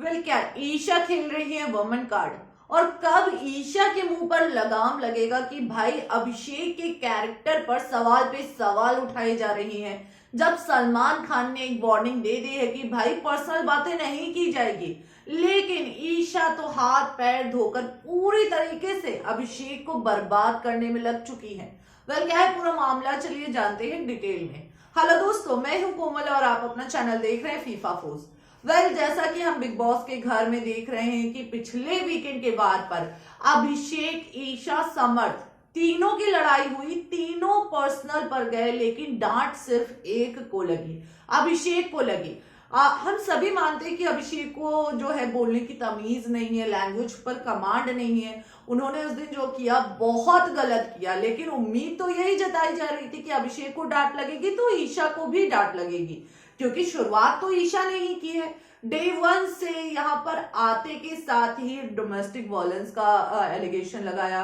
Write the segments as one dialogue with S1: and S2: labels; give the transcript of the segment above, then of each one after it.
S1: क्या ईशा खेल रही है वुमन कार्ड? और कब ईशा के मुंह पर लगाम लगेगा कि भाई अभिषेक के कैरेक्टर पर सवाल पे सवाल उठाए जा रही हैं, जब सलमान खान ने एक वार्निंग दे दी है कि भाई पर्सनल बातें नहीं की जाएगी, लेकिन ईशा तो हाथ पैर धोकर पूरी तरीके से अभिषेक को बर्बाद करने में लग चुकी है। क्या है पूरा मामला, चलिए जानते हैं डिटेल में। हेलो दोस्तों, मैं हूं कोमल और आप अपना चैनल देख रहे हैं फीफा फोर्स। जैसा कि हम बिग बॉस के घर में देख रहे हैं कि पिछले वीकेंड के वार पर अभिषेक, ईशा, समर्थ तीनों की लड़ाई हुई, तीनों पर्सनल पर गए, लेकिन डांट सिर्फ एक को लगी, अभिषेक को लगी। हम सभी मानते हैं कि अभिषेक को जो है बोलने की तमीज नहीं है, लैंग्वेज पर कमांड नहीं है। उन्होंने उस दिन जो किया बहुत गलत किया, लेकिन उम्मीद तो यही जताई जा रही थी कि अभिषेक को डांट लगेगी तो ईशा को भी डांट लगेगी, क्योंकि शुरुआत तो ईशा ने ही की है। डे 1 से यहाँ पर आते के साथ ही डोमेस्टिक वायलेंस का एलिगेशन लगाया।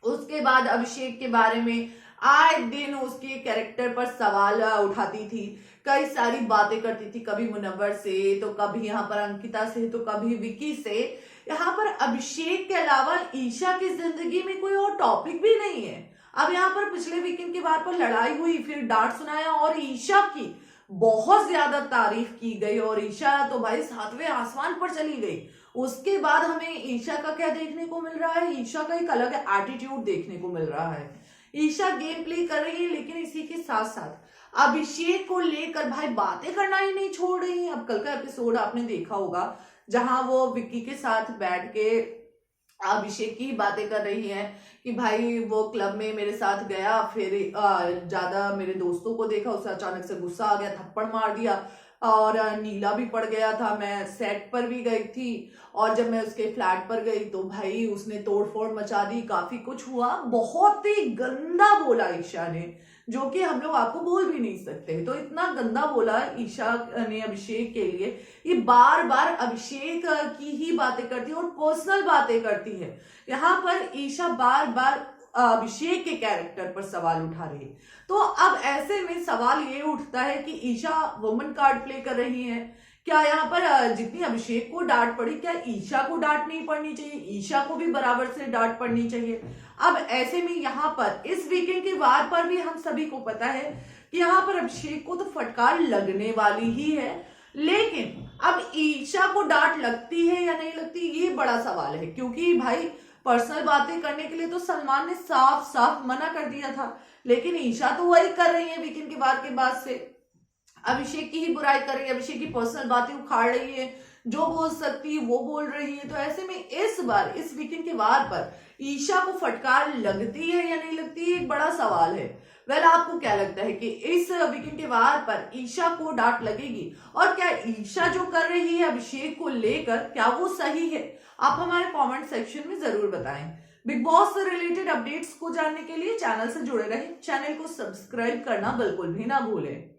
S1: उसके बाद अभिषेक के बारे में आए दिन उसके कैरेक्टर पर सवाल उठाती थी, कई सारी बातें करती थी, कभी मुनव्वर से तो कभी यहाँ पर अंकिता से तो कभी विकी से। यहाँ पर अभिषेक के अलावा ईशा की जिंदगी में कोई और टॉपिक भी नहीं है। अब यहाँ पर पिछले वीकेंड के बाद पर लड़ाई हुई, फिर डांट सुनाया और ईशा की बहुत ज्यादा तारीफ की गई और ईशा तो भाई 7वें आसमान पर चली गई। उसके बाद हमें ईशा का क्या देखने को मिल रहा है? ईशा का एक अलग एटीट्यूड देखने को मिल रहा है। ईशा गेम प्ले कर रही है, लेकिन इसी के साथ साथ अभिषेक को लेकर भाई बातें करना ही नहीं छोड़ रही है। अब कल का एपिसोड आपने देखा होगा, जहां वो विक्की के साथ बैठ के अभिषेक की बातें कर रही है कि भाई वो क्लब में मेरे साथ गया, फिर ज्यादा मेरे दोस्तों को देखा, उसे अचानक से गुस्सा आ गया, थप्पड़ मार दिया और नीला भी पड़ गया था। मैं सेट पर भी गई थी और जब मैं उसके फ्लैट पर गई तो भाई उसने तोड़फोड़ मचा दी, काफी कुछ हुआ। बहुत ही गंदा बोला ईशा ने, जो कि हम लोग आपको बोल भी नहीं सकते। तो इतना गंदा बोला ईशा ने अभिषेक के लिए। ये बार बार अभिषेक की ही बातें करती है और पर्सनल बातें करती है। यहाँ पर ईशा बार बार अभिषेक के कैरेक्टर पर सवाल उठा रही है। तो अब ऐसे में सवाल ये उठता है कि ईशा वुमन कार्ड प्ले कर रही है। क्या यहाँ पर जितनी अभिषेक को डांट पड़ी, क्या ईशा को डांट नहीं पड़नी चाहिए? ईशा को भी बराबर से डांट पड़नी चाहिए। अब ऐसे में यहाँ पर इस वीकेंड के वार पर भी हम सभी को पता है कि यहाँ पर अभिषेक को तो फटकार लगने वाली ही है, लेकिन अब ईशा को डांट लगती है या नहीं लगती, ये बड़ा सवाल है। क्योंकि भाई पर्सनल बातें करने के लिए तो सलमान ने साफ साफ मना कर दिया था, लेकिन ईशा तो वही कर रही है वीकेंड के वार के बाद से, अभिषेक की ही बुराई कर रही है, अभिषेक की पर्सनल बातें उखाड़ रही है, जो बोल सकती है वो बोल रही है। तो ऐसे में इस बार इस वीकेंड के वार पर ईशा को फटकार लगती है या नहीं लगती, एक बड़ा सवाल है। आपको क्या लगता है कि इस वीकेंड के वार पर ईशा को डांट लगेगी? और क्या ईशा जो कर रही है अभिषेक को लेकर, क्या वो सही है? आप हमारे कमेंट सेक्शन में जरूर बताएं। बिग बॉस से रिलेटेड अपडेट्स को जानने के लिए चैनल से जुड़े रहें, चैनल को सब्सक्राइब करना बिल्कुल भी ना भूलें।